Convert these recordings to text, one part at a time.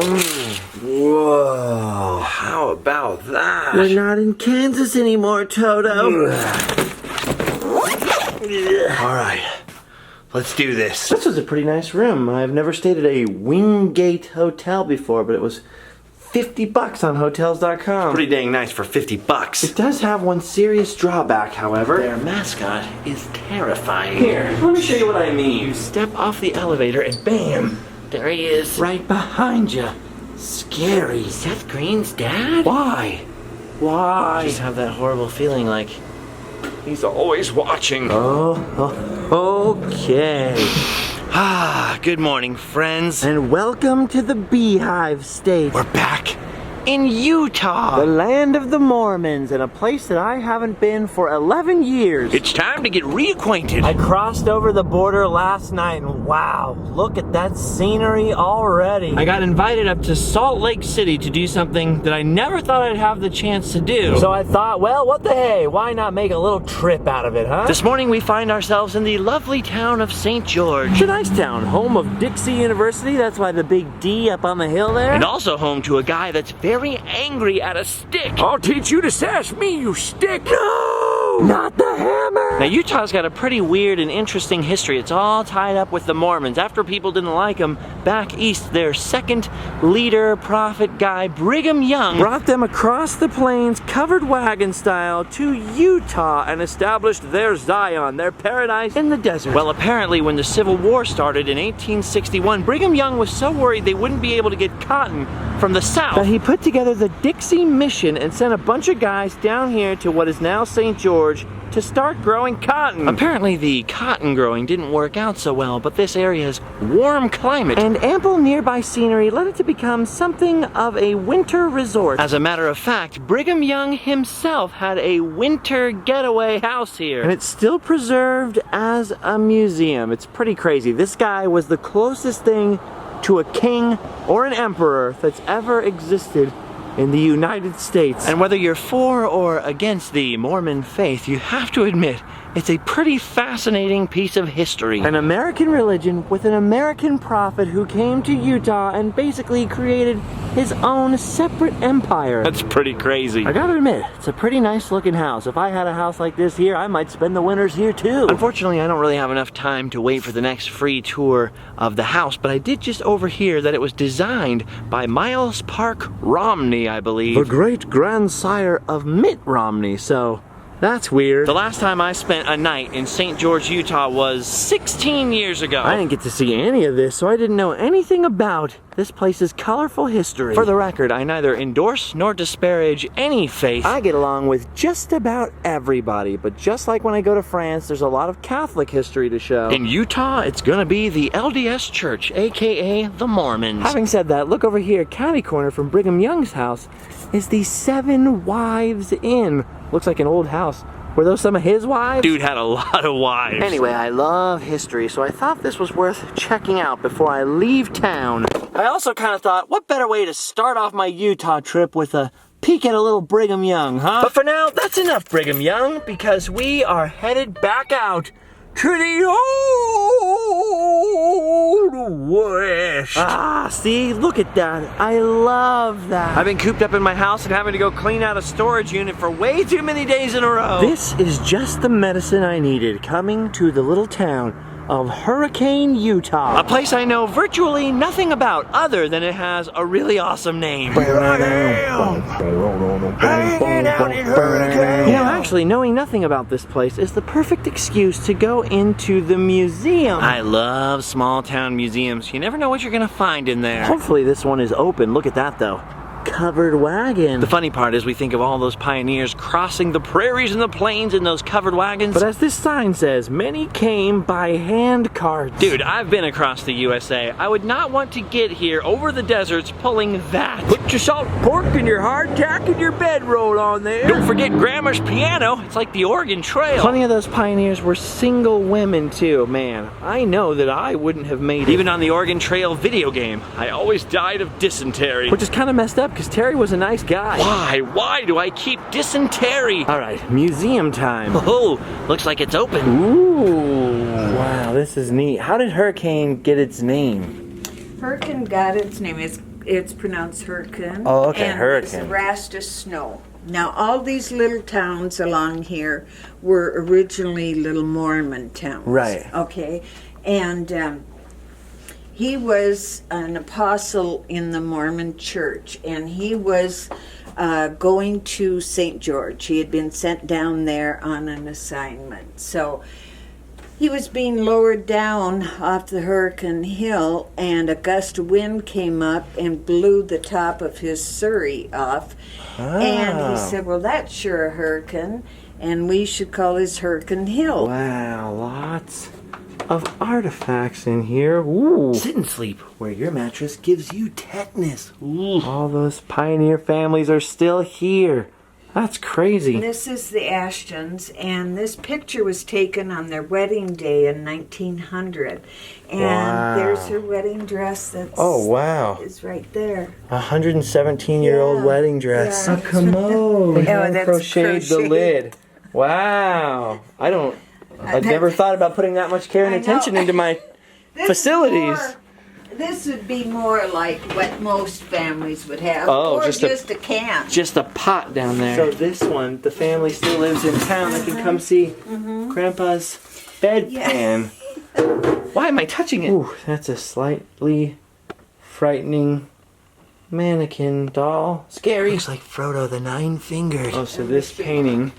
Whoa, how about that? We're not in Kansas anymore, Toto. Alright, let's do this. This was a pretty nice room. I've never stayed at a Wingate hotel before, but it was $50 on Hotels.com. Pretty dang nice for $50. It does have one serious drawback, however. Their mascot is terrifying. Here, let me show you what I mean. You step off the elevator and bam, there he is. Right behind you. Scary. Seth Green's dad? Why? Why? I just have that horrible feeling like he's always watching. Okay. Good morning, friends. And welcome to the Beehive State. We're back in Utah. The land of the Mormons, and a place that I haven't been for 11 years. It's time to get reacquainted. I crossed over the border last night, and wow, look at that scenery already. I got invited up to Salt Lake City to do something that I never thought I'd have the chance to do. So I thought, well, what the hey, why not make a little trip out of it, huh? This morning we find ourselves in the lovely town of St. George. It's a nice town, home of Dixie University. That's why the big D up on the hill there. And also home to a guy that's very angry at a stick. I'll teach you to sass me, you stick! No! Not the hammer! Now Utah's got a pretty weird and interesting history. It's all tied up with the Mormons. After people didn't like them, back east their second leader, prophet guy, Brigham Young, brought them across the plains, covered wagon style, to Utah and established their Zion, their paradise in the desert. Well, apparently when the Civil War started in 1861, Brigham Young was so worried they wouldn't be able to get cotton from the south that he put together the Dixie Mission and sent a bunch of guys down here to what is now St. George to start growing cotton. Apparently the cotton growing didn't work out so well, but this area's warm climate and ample nearby scenery led it to become something of a winter resort. As a matter of fact, Brigham Young himself had a winter getaway house here. And it's still preserved as a museum. It's pretty crazy. This guy was the closest thing to a king or an emperor that's ever existed in the United States. And whether you're for or against the Mormon faith, you have to admit it's a pretty fascinating piece of history. An American religion with an American prophet who came to Utah and basically created his own separate empire. That's pretty crazy. I gotta admit, it's a pretty nice looking house. If I had a house like this here, I might spend the winters here too. Unfortunately, I don't really have enough time to wait for the next free tour of the house, but I did just overhear that it was designed by Miles Park Romney, I believe. The great-grandsire of Mitt Romney, so that's weird. The last time I spent a night in St. George, Utah was 16 years ago. I didn't get to see any of this, so I didn't know anything about this place's colorful history. For the record, I neither endorse nor disparage any faith. I get along with just about everybody, but just like when I go to France, there's a lot of Catholic history to show. In Utah, it's gonna be the LDS Church, aka the Mormons. Having said that, look over here, catty corner from Brigham Young's house is the 7 Wives Inn. Looks like an old house. Were those some of his wives? Dude had a lot of wives. Anyway, I love history, so I thought this was worth checking out before I leave town. I also kind of thought, what better way to start off my Utah trip with a peek at a little Brigham Young, huh? But for now, that's enough Brigham Young, because we are headed back out to the old west. Ah, see, look at that. I love that. I've been cooped up in my house and having to go clean out a storage unit for way too many days in a row. This is just the medicine I needed coming to the little town of Hurricane, Utah. A place I know virtually nothing about other than it has a really awesome name. You know, actually, knowing nothing about this place is the perfect excuse to go into the museum. I love small town museums. You never know what you're gonna find in there. Hopefully this one is open. Look at that though. Covered wagon. The funny part is we think of all those pioneers crossing the prairies and the plains in those covered wagons. But as this sign says, many came by hand carts. Dude, I've been across the USA. I would not want to get here over the deserts pulling that. Put your salt pork and your hardtack and your bedroll on there. Don't forget Grandma's piano. It's like the Oregon Trail. Plenty of those pioneers were single women too. Man, I know that I wouldn't have made it. Even on the Oregon Trail video game, I always died of dysentery. Which is kind of messed up because Terry was a nice guy. Why? Why do I keep dysentery? All right, museum time. Oh, looks like it's open. Ooh, wow, this is neat. How did Hurricane get its name? Hurricane got its name. It's pronounced hurricane. Oh, okay, and hurricane. It's Rasta snow. Now, all these little towns along here were originally little Mormon towns. Right. Okay. And he was an apostle in the Mormon church, and he was going to St. George. He had been sent down there on an assignment. So he was being lowered down off the Hurricane Hill, and a gust of wind came up and blew the top of his surrey off. And he said, well, that's sure a hurricane, and we should call this Hurricane Hill. Wow, lots of artifacts in here. Ooh. Sit and sleep where your mattress gives you tetanus. Ooh. All those pioneer families are still here. That's crazy. This is the Ashtons, and this picture was taken on their wedding day in 1900. And Wow. there's her wedding dress that's Oh, wow. is right there. 117-year-old Yeah. wedding dress. Yeah. A commode. Oh, Hand that's crocheted the crocheted. lid. Wow. I've never thought about putting that much care and I know. attention into my This is facilities. This would be more like what most families would have. Oh, or just just a- a can. Just a pot down there. So this one, the family still lives in town. I can come see Grandpa's bedpan. Why am I touching it? Ooh, that's a slightly frightening mannequin doll. Scary. Looks like Frodo the Nine-Fingered. Oh, so this painting,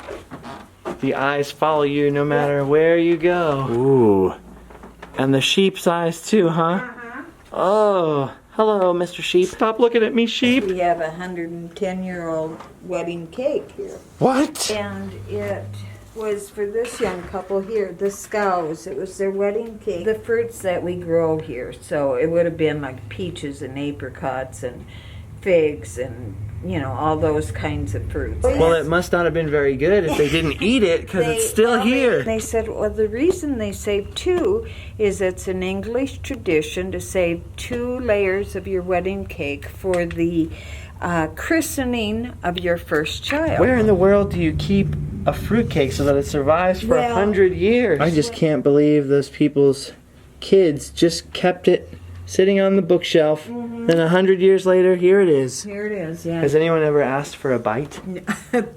the eyes follow you no matter where you go. Ooh. And the sheep's eyes too, huh? Oh, hello, Mr. Sheep. Stop looking at me, sheep. We have a 110-year-old wedding cake here. What? And it was for this young couple here, the Scows. It was their wedding cake. The fruits that we grow here, so it would have been like peaches and apricots and figs and, you know, all those kinds of fruits. Well, it must not have been very good if they didn't eat it, because it's still here. They said, well, the reason they saved two is it's an English tradition to save 2 layers of your wedding cake for the christening of your first child. Where in the world do you keep a fruitcake so that it survives for Well, 100 years? I just can't believe those people's kids just kept it sitting on the bookshelf. Then 100 years later, here it is. Here it is, yeah. Has anyone ever asked for a bite?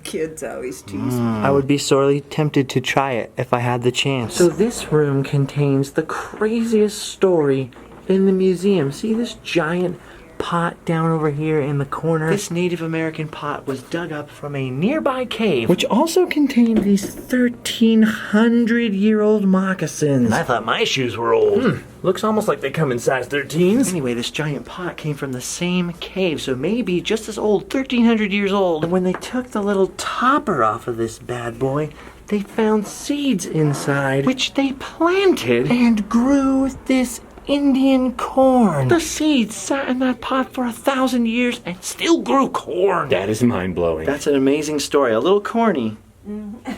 Kids always tease me. I would be sorely tempted to try it if I had the chance. So this room contains the craziest story in the museum. See this giant pot down over here in the corner? This Native American pot was dug up from a nearby cave, which also contained these 1,300-year-old moccasins. I thought my shoes were old. Looks almost like they come in size 13s. Anyway, this giant pot came from the same cave, so maybe just as old, 1,300 years old. And when they took the little topper off of this bad boy, they found seeds inside, which they planted and grew this Indian corn. The seeds sat in that pot for 1,000 years and still grew corn. That is mind-blowing. That's an amazing story. A little corny.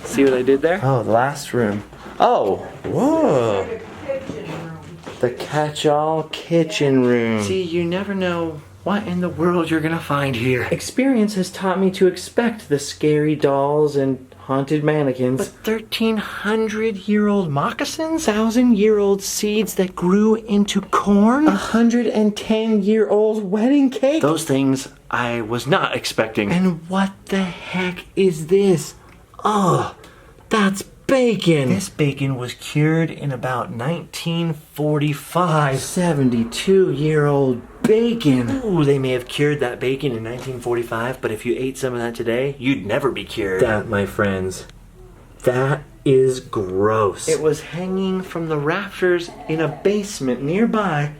See what I did there? Oh, the last room. Oh, whoa. The catch-all kitchen room. See, you never know what in the world you're gonna find here. Experience has taught me to expect the scary dolls and haunted mannequins. But 1,300-year-old moccasins? 1,000-year-old seeds that grew into corn? 110-year-old wedding cake? Those things I was not expecting. And what the heck is this? Oh, that's bacon. This bacon was cured in about 1945. 72-year-old bacon. Ooh, they may have cured that bacon in 1945, but if you ate some of that today, you'd never be cured. That, my friends, that is gross. It was hanging from the rafters in a basement nearby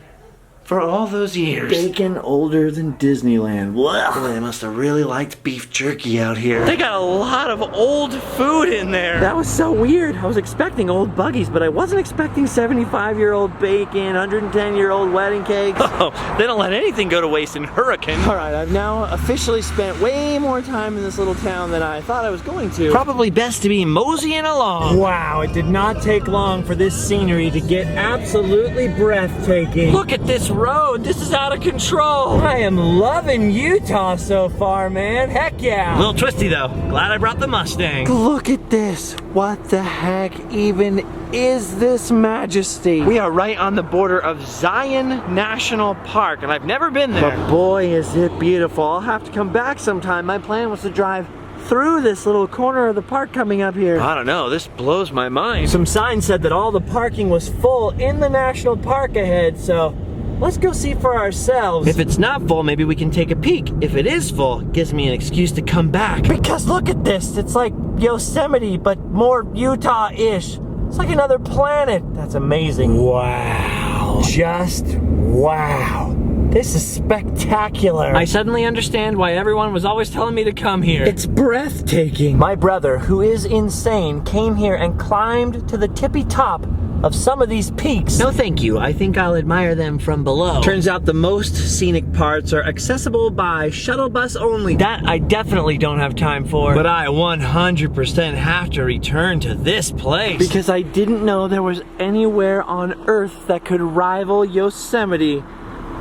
for all those years. Bacon older than Disneyland. Well, they must have really liked beef jerky out here. They got a lot of old food in there. That was so weird. I was expecting old buggies, but I wasn't expecting 75-year-old bacon, 110-year-old wedding cakes. Oh, they don't let anything go to waste in Hurricane. All right, I've now officially spent way more time in this little town than I thought I was going to. Probably best to be moseying along. Wow, it did not take long for this scenery to get absolutely breathtaking. Look at this road. This is out of control. I am loving Utah so far, man. Heck yeah. A little twisty though. Glad I brought the Mustang. Look at this. What the heck even is this majesty? We are right on the border of Zion National Park, and I've never been there. But boy, is it beautiful. I'll have to come back sometime. My plan was to drive through this little corner of the park coming up here. I don't know, this blows my mind. Some signs said that all the parking was full in the national park ahead, so let's go see for ourselves. If it's not full, maybe we can take a peek. If it is full, it gives me an excuse to come back. Because look at this, it's like Yosemite, but more Utah-ish. It's like another planet. That's amazing. Wow. Just wow. This is spectacular. I suddenly understand why everyone was always telling me to come here. It's breathtaking. My brother, who is insane, came here and climbed to the tippy top of some of these peaks. No thank you, I think I'll admire them from below. Turns out the most scenic parts are accessible by shuttle bus only. That I definitely don't have time for. But I 100% have to return to this place. Because I didn't know there was anywhere on Earth that could rival Yosemite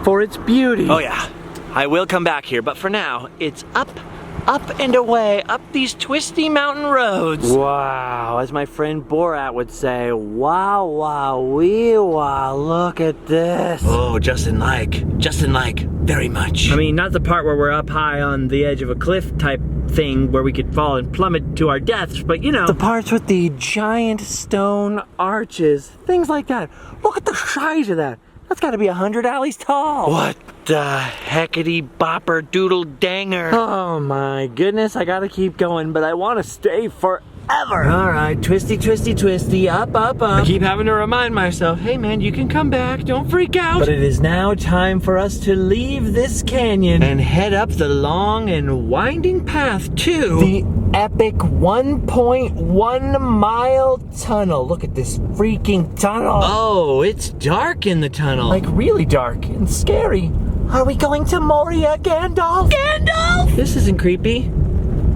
for its beauty. Oh yeah, I will come back here, but for now, it's up and away, up these twisty mountain roads. Wow, as my friend Borat would say, wow, wow, wee, wow, look at this. Oh, Justin like, very much. I mean, not the part where we're up high on the edge of a cliff type thing where we could fall and plummet to our deaths, but you know. The parts with the giant stone arches, things like that. Look at the size of that. That's gotta be 100 alleys tall. What the heckity bopper doodle danger? Oh my goodness, I gotta keep going, but I wanna stay forever. All right, twisty, twisty, twisty, up, up, up. I keep having to remind myself, hey man, you can come back, don't freak out. But it is now time for us to leave this canyon and head up the long and winding path to the epic 1.1 mile tunnel. Look at this freaking tunnel. Oh, it's dark in the tunnel. Like really dark and scary. Are we going to Moria, Gandalf? Gandalf! This isn't creepy.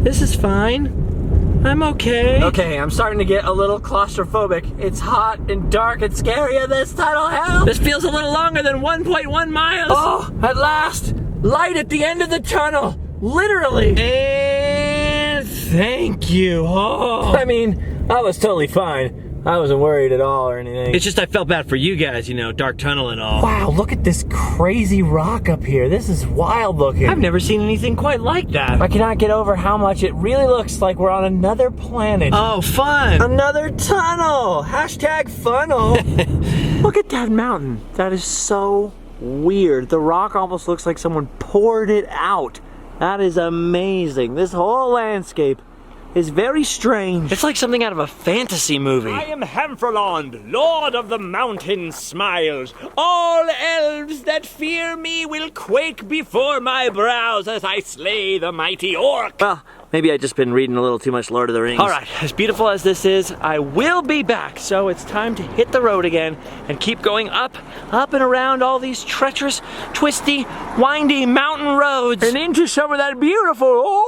This is fine. I'm okay. Okay, I'm starting to get a little claustrophobic. It's hot and dark and scary in this tunnel. Help! This feels a little longer than 1.1 miles. Oh, at last! Light at the end of the tunnel. Literally. And thank you. Oh. I mean, I was totally fine. I wasn't worried at all or anything. It's just I felt bad for you guys, you know, dark tunnel and all. Wow, look at this crazy rock up here. This is wild looking. I've never seen anything quite like that. I cannot get over how much it really looks like we're on another planet. Oh, fun. Another tunnel. Hashtag funnel. Look at that mountain. That is so weird. The rock almost looks like someone poured it out. That is amazing. This whole landscape is very strange. It's like something out of a fantasy movie. I am Hamfrelond, Lord of the Mountain Smiles. All elves that fear me will quake before my brows as I slay the mighty orc. Well, maybe I've just been reading a little too much Lord of the Rings. All right, as beautiful as this is, I will be back. So it's time to hit the road again and keep going up and around all these treacherous, twisty, windy mountain roads. And into some of that beautiful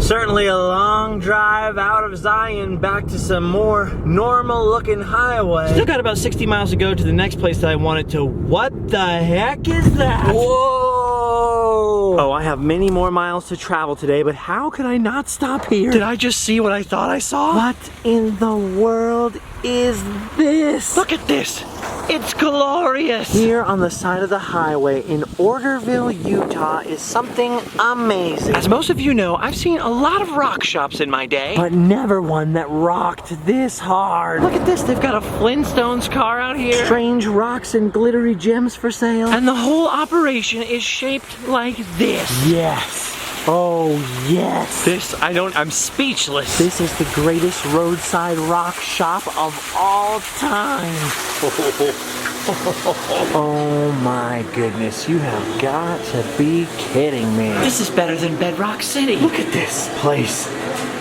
certainly a long drive out of Zion back to some more normal looking highway. Still got about 60 miles to go to the next place that I wanted to. What the heck is that? Whoa! Oh, I have many more miles to travel today, but how could I not stop here? Did I just see what I thought I saw? What in the world is this? Look at this! It's glorious! Here on the side of the highway in Orderville, Utah is something amazing. As most of you know, I've seen a lot of rock shops in my day. But never one that rocked this hard. Look at this, they've got a Flintstones car out here. Strange rocks and glittery gems for sale. And the whole operation is shaped like this. Yes. Oh, yes. I'm speechless. This is the greatest roadside rock shop of all time. Oh my goodness, you have got to be kidding me. This is better than Bedrock City. Look at this place.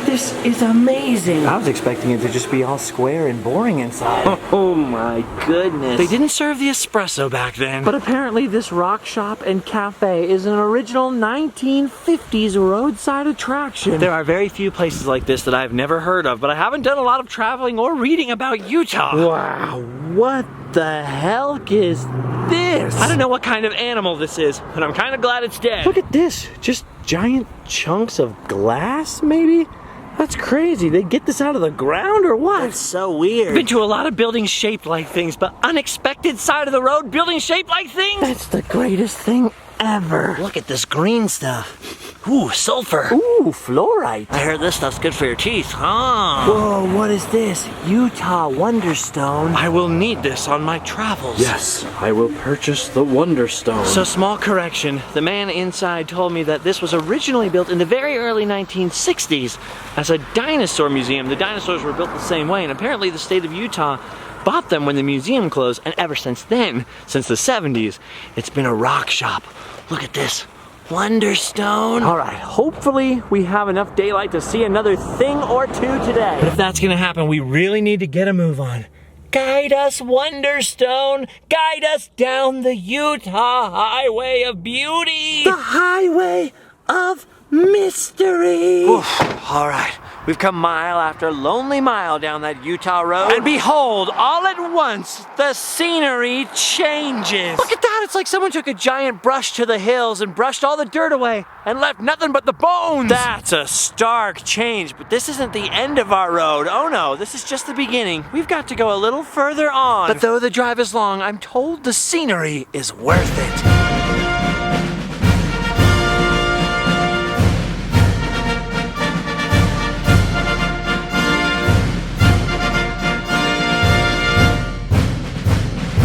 This is amazing. I was expecting it to just be all square and boring inside. Oh my goodness. They didn't serve the espresso back then. But apparently this rock shop and cafe is an original 1950s roadside attraction. There are very few places like this that I've never heard of, but I haven't done a lot of traveling or reading about Utah. Wow, what What the hell is this? I don't know what kind of animal this is, but I'm kind of glad it's dead. Look at this. Just giant chunks of glass, maybe? That's crazy. They get this out of the ground or what? That's so weird. Been to a lot of buildings shaped like things, but unexpected side of the road buildings shaped like things? That's the greatest thing ever. Look at this green stuff. Ooh, sulfur. Ooh, fluorite. I heard this stuff's good for your teeth, huh? Whoa, what is this? Utah Wonderstone. I will need this on my travels. Yes, I will purchase the Wonderstone. So, small correction. The man inside told me that this was originally built in the very early 1960s as a dinosaur museum. The dinosaurs were built the same way, and apparently the state of Utah bought them when the museum closed, and ever since then, since the 70s, it's been a rock shop. Look at this. Wonderstone. All right, hopefully we have enough daylight to see another thing or two today. But if that's gonna happen, we really need to get a move on. Guide us, Wonderstone. Guide us down the Utah Highway of Beauty. The Highway of Mystery. Oof, all right. We've come mile after lonely mile down that Utah road. And behold, all at once, the scenery changes. Look at that, it's like someone took a giant brush to the hills and brushed all the dirt away and left nothing but the bones. That's a stark change, But this isn't the end of our road. Oh no, this is just the beginning. We've got to go a little further on. but though the drive is long, I'm told the scenery is worth it.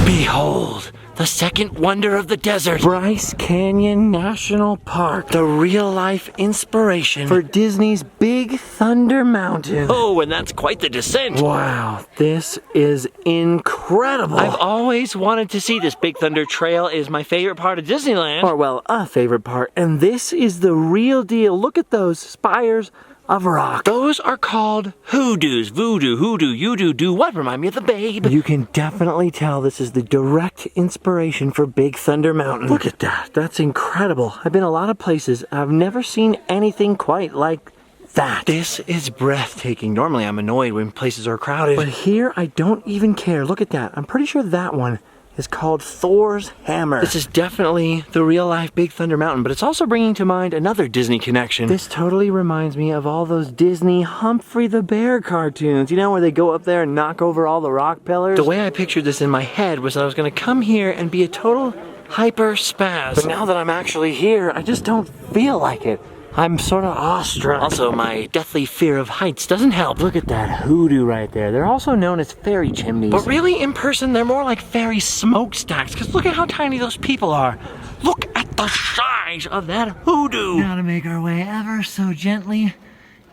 Behold, the second wonder of the desert. Bryce Canyon National Park. The real-life inspiration For Disney's Big Thunder Mountain. Oh, and that's quite the descent. Wow, this is incredible. I've always wanted to see this. Big Thunder Trail is my favorite part of Disneyland. Or, well, a favorite part. And this is the real deal. Look at those spires of rock. Those are called hoodoos. Voodoo, hoodoo, you do what? Remind me of the babe. You can definitely tell this is the direct inspiration for Big Thunder Mountain. Look at that. That's incredible. I've been a lot of places. I've never seen anything quite like that. This is breathtaking. Normally I'm annoyed when places are crowded. But here I don't even care. Look at that. I'm pretty sure that one is called Thor's Hammer. This is definitely the real-life Big Thunder Mountain, but it's also bringing to mind another Disney connection. This totally reminds me of all those Disney Humphrey the Bear cartoons. You know, where they go up there and knock over all the rock pillars? The way I pictured this in my head was that I was going to come here and be a total hyper spaz. But now that I'm actually here, I just don't feel like it. I'm sort of awestruck. Also, my deathly fear of heights doesn't help. Look at that hoodoo right there. They're also known as fairy chimneys. But really, in person, they're more like fairy smokestacks, because look at how tiny those people are. Look at the size of that hoodoo. Gotta make our way ever so gently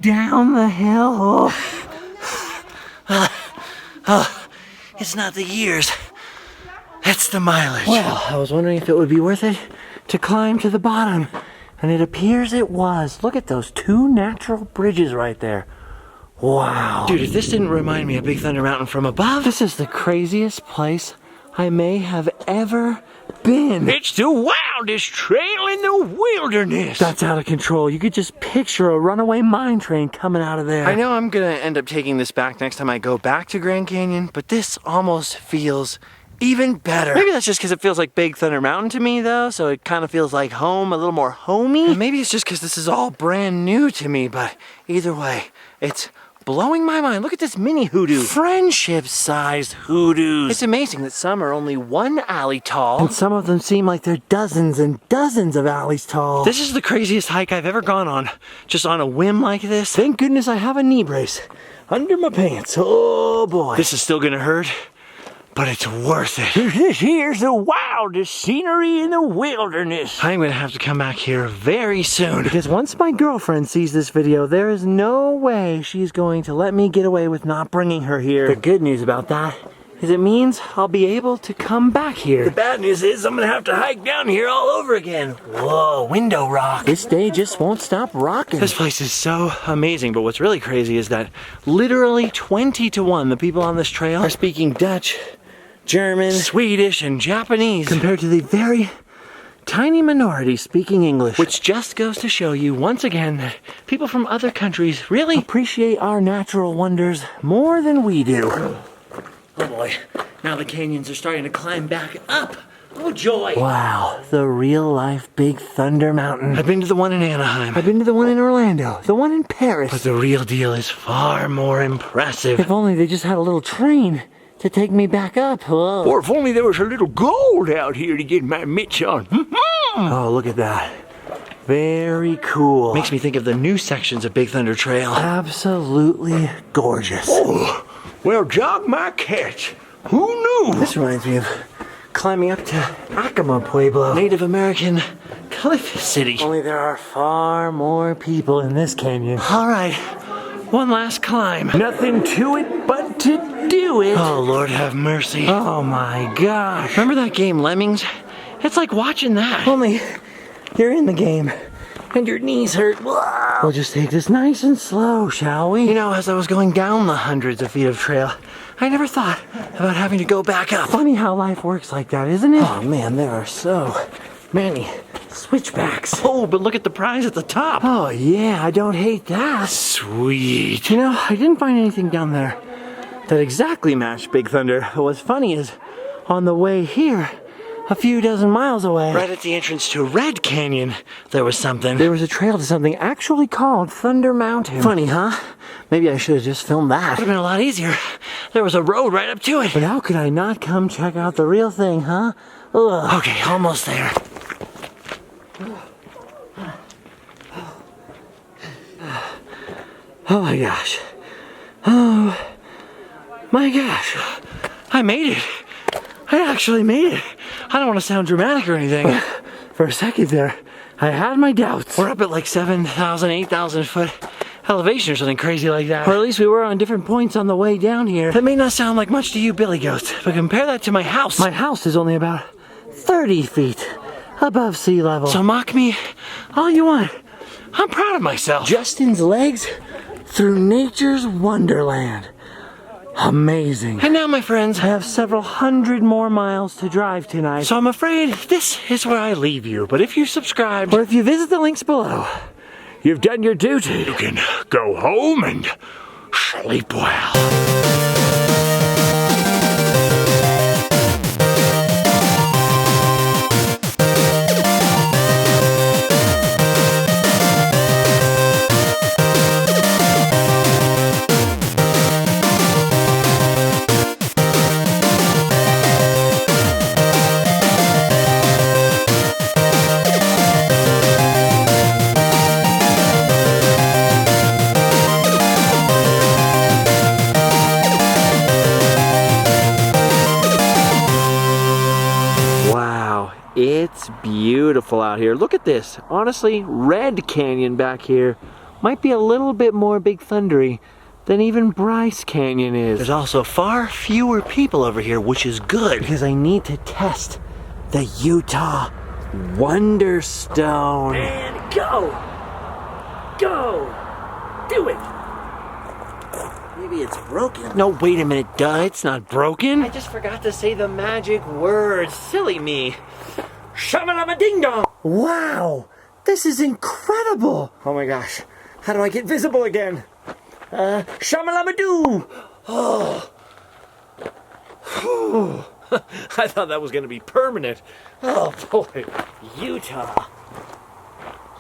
down the hill. It's not the years, it's the mileage. Well, I was wondering if it would be worth it to climb to the bottom. And it appears it was. Look at those two natural bridges right there. Wow. Dude, if this didn't remind me of Big Thunder Mountain from above, This is the craziest place I may have ever been. it's the wildest trail in the wilderness. That's out of control. You could just picture a runaway mine train coming out of there. I know I'm gonna end up taking this back next time I go back to Grand Canyon, but this almost feels even better. Maybe that's just because it feels like Big Thunder Mountain to me, though, so it kind of feels like home, a little more homey. And maybe it's just because this is all brand new to me, but either way, it's blowing my mind. Look at this mini hoodoo. Friendship-sized hoodoos. It's amazing that some are only 1 alley tall. And some of them seem like they're dozens and dozens of alleys tall. This is the craziest hike I've ever gone on, just on a whim like this. Thank goodness I have a knee brace under my pants. Oh boy. This is still gonna hurt, but it's worth it. This here's the wildest scenery in the wilderness. I'm gonna have to come back here very soon. Because once my girlfriend sees this video, there is no way she's going to let me get away with not bringing her here. The good news about that is it means I'll be able to come back here. The bad news is I'm gonna have to hike down here all over again. Whoa, window rock. This day just won't stop rocking. This place is so amazing, but what's really crazy is that literally 20 to 1, the people on this trail are speaking Dutch, German, Swedish, and Japanese, compared to the very tiny minority speaking English. which just goes to show you once again that people from other countries really appreciate our natural wonders more than we do. Oh boy. Now the canyons are starting to climb back up. Oh, joy. Wow, the real-life Big Thunder Mountain. I've been to the one in Anaheim. I've been to the one in Orlando, the one in Paris. But the real deal is far more impressive. If only they just had a little train to take me back up. Whoa. Or if only there was a little gold out here to get my mitts on. Oh, look at that. Very cool. Makes me think of the new sections of Big Thunder Trail. Absolutely gorgeous. Oh, well, jog my catch. Who knew? This reminds me of climbing up to Acoma Pueblo. Native American cliff city. Only there are far more people in this canyon. All right, one last climb. Nothing to it but to do it. Oh, Lord have mercy. Oh my gosh. Remember that game Lemmings? It's like watching that. Only you're in the game and your knees hurt. We'll just take this nice and slow, shall we? You know, as I was going down the hundreds of feet of trail, I never thought about having to go back up. Funny how life works like that, isn't it? Oh man, there are so many switchbacks. Oh, but look at the prize at the top. Oh yeah, I don't hate that. Sweet. You know, I didn't find anything down there that exactly matched Big Thunder. But what's funny is, on the way here, a few dozen miles away, Right at the entrance to Red Canyon, there was something. there was a trail to something actually called Thunder Mountain. Funny, huh? Maybe I should have just filmed that. Would have been a lot easier. There was a road right up to it. But how could I not come check out the real thing, huh? Ugh. Okay, almost there. Oh my gosh. Oh my gosh. I made it. I actually made it. I don't want to sound dramatic or anything. For a second there, I had my doubts. We're up at like 7,000, 8,000 foot elevation or something crazy like that. Or at least we were on different points on the way down here. That may not sound like much to you, Billy Goat, but compare that to my house. My house is only about 30 feet above sea level. So mock me all you want. I'm proud of myself. Justin's legs through nature's wonderland. Amazing. And now, my friends, I have several hundred more miles to drive tonight. so I'm afraid this is where I leave you. But if you subscribe, Or if you visit the links below, you've done your duty. You can go home and sleep well. Wow, it's beautiful out here. Look at this. Honestly, Red Canyon back here might be a little bit more Big Thundery than even Bryce Canyon is. there's also far fewer people over here, which is good. Because I need to test the Utah Wonderstone. And go! Go! Do it! Maybe it's broken. No, wait a minute, duh, it's not broken. I just forgot to say the magic word. Silly me. Shamalama ding dong! Wow, this is incredible. Oh my gosh, how do I get visible again? Shamalama doo! Oh. I thought that was gonna be permanent. Oh boy, Utah.